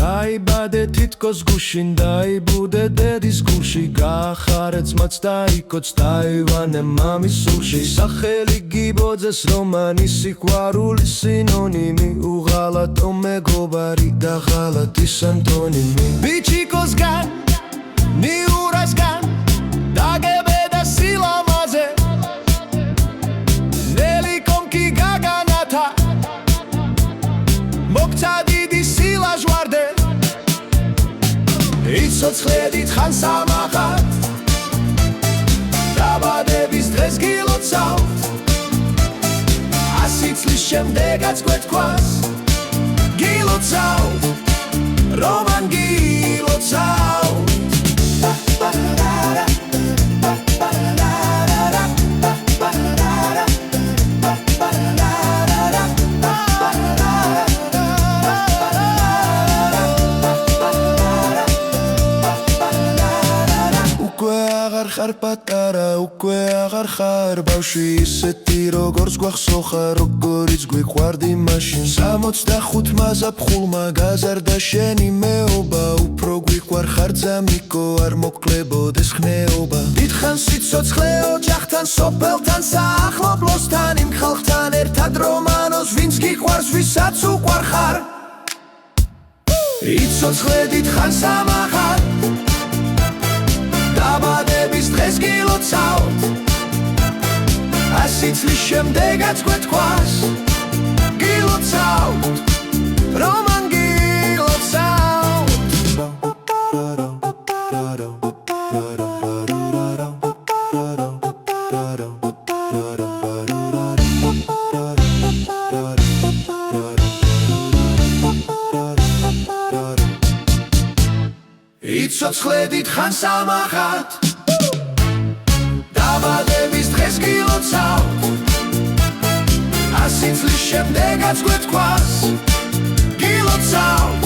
დაიბადე თითქოს გუშინ დაიბუდე დედის გულში გაახარე ძმაც დაიკოც დაივანე მამის სულში სახელი გიბოძეს რომანი სიყვარულის სინონიმი უღალატო მეგობარი და ღალატის ანტონიმი ბიჭიკოსგან მიურასგან დაგებედა სილამაზე ნელი კონკი გაგანათა მოგცა დიდი სილაჟვარდე იცოცხლედით ხან სამახად დაბადების დღეს გილოცავთ 100 წლის შემდეგაც გვეთქვას გილოცავთ რომან გილოცავთ ხარ პატარა უკვე აღარ ხარ ბავშვი ისეთი როგორც გვახსოვხარ როგორიც გვიყვარდი მაშინ 65 მაზაფხულმა გაზარდა შენი მეობა უფრო გვიყვარ ხარ ძამიკო არ მოკლებოდეს ხნეობა დიდხან სიცოცხლე ოჯახთან სოფელთან საახლობლოსთან იმ ხალხთან ერთად რომანოს ვინც გიყვარს ვისაც უყვარ ხარ იცოცხლე დიდხან სამახად დაბადების დღეს გილოცავთ 100 წლის შემდეგაც გვეთქვას გილოცავთ რომან გილოცავთ იცოცხლე დიდხან სამახად დაბადების დღეს გილოცავთ 100 წლის შემდეგაც გვეთქვას გილოცავთ